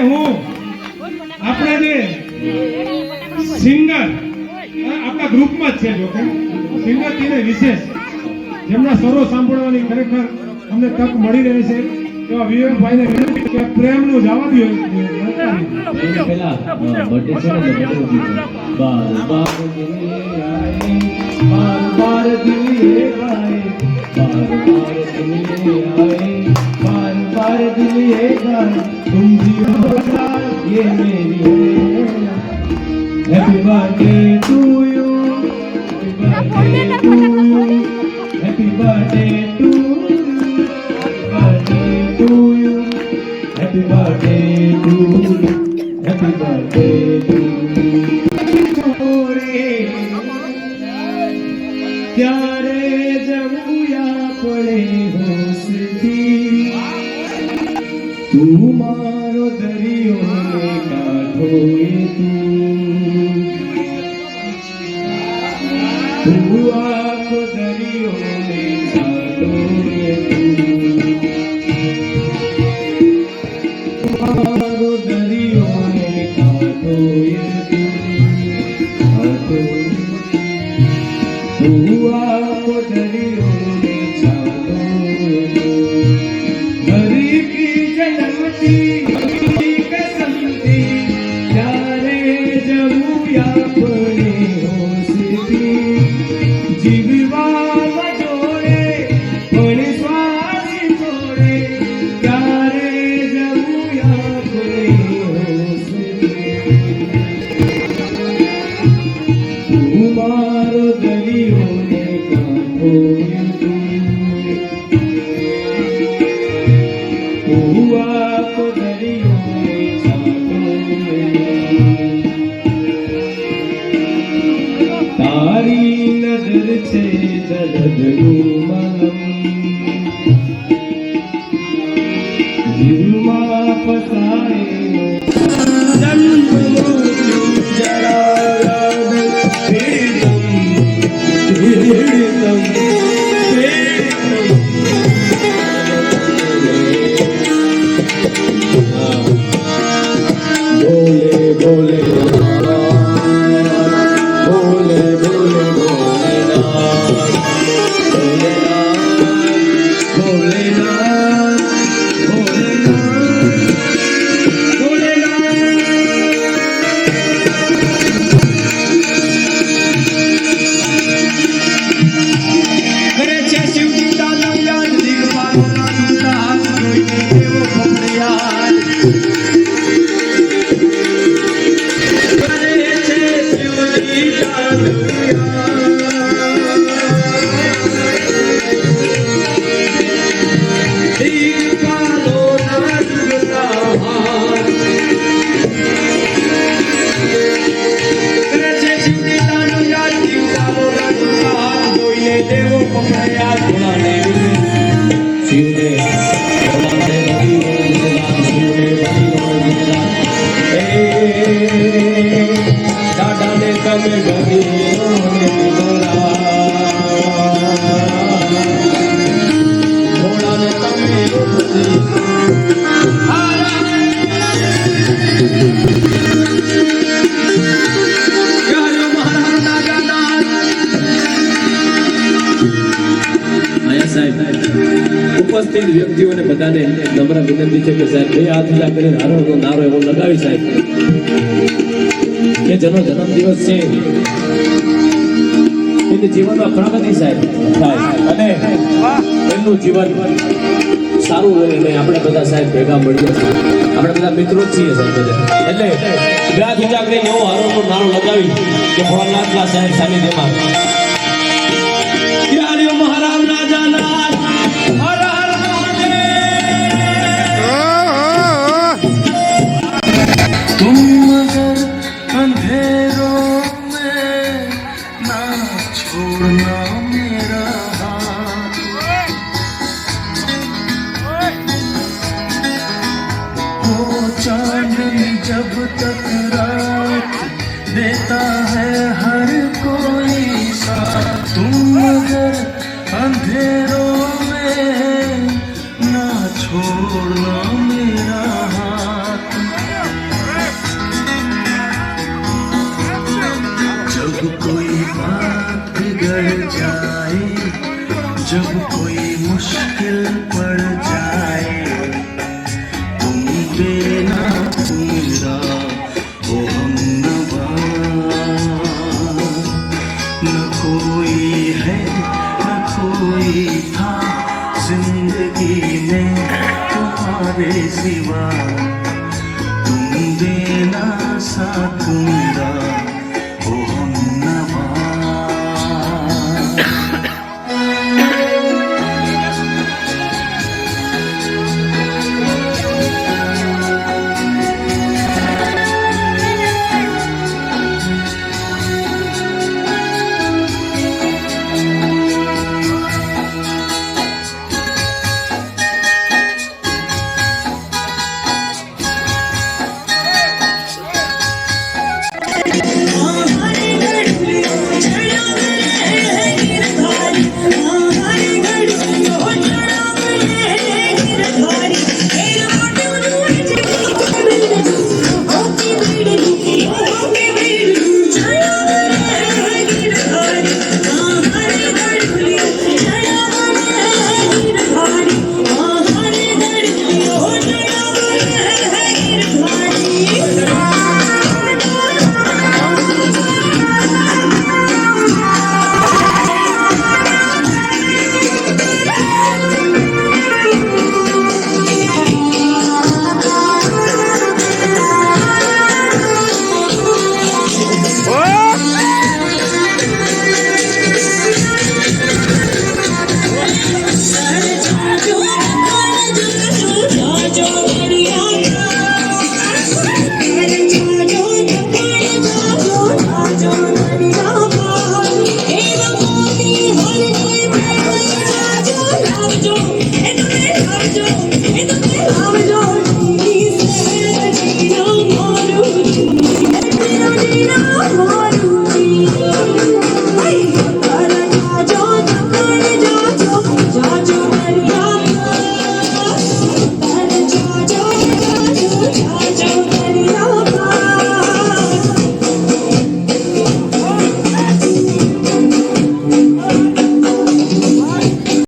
હું આપણે જે સિંગર આપણા ગ્રુપમાં જ છે, જો કે સિંગર તેને વિશેષ જેમના સ્વરો સાંભળવાની ખરેખર અમને તક મળી રહે છે એવા વિવેકભાઈને વિનંતી કે પ્રેમનું જવાબ દો. પેલા બર્થડે છે ને બાર બાર દિલ આए बार बार दिल ये गाए बार बार दिल ये आए बार बार दिल ये गाए तुम जियो ये मेरी happy birthday to you happy birthday to you happy birthday to you happy birthday to you ત્યારે જવું પડે હોશથી તું મારો દરિયો ને કાંઠો તું આખો દરિયો ને કાંઠો મારો દરિયો ને કાંઠો आपको दरियों में छातो हरी की जन्मती कसम थी प्यारे जबूया पड़े होशती जीवा जोड़े पण श्वास छोड़े प्यारे जबूया पड़े होशती तुम्हारो दरियो तारी नजर से दर्द मलम जीवा फसाए ઉપસ્થિત વ્યક્તિઓને બધાને નમ્ર વિનંતી છે કે સાહેબ બે હાથ ઊંચા કરીને હારોનો નારો એવો લગાવી સાહેબ કે જેનો જન્મદિવસ છે એને જીવનમાં પ્રગતિ સાહેબ થાય અને એમનું જીવન સારું હોય અને આપણે બધા સાહેબ ભેગા મળીએ આપણે બધા મિત્રો જ છીએ સાહેબ બધા એટલે બે હાથ ઊંચા કરીને એવો હારોનો નારો લગાવી કે ભોળાનાથના સાહેબ સાનિધ્યમાં મહારાજ ના જાના जब तक रात देता है हर कोई साथ तुम अगर अंधेरों में ना छोड़ना मेरा हाथ मेरा ओ हमनवा न कोई है न कोई था जिंदगी में तुम्हारे सिवा तुम देना साथ मेरा ओ हमनवा Yo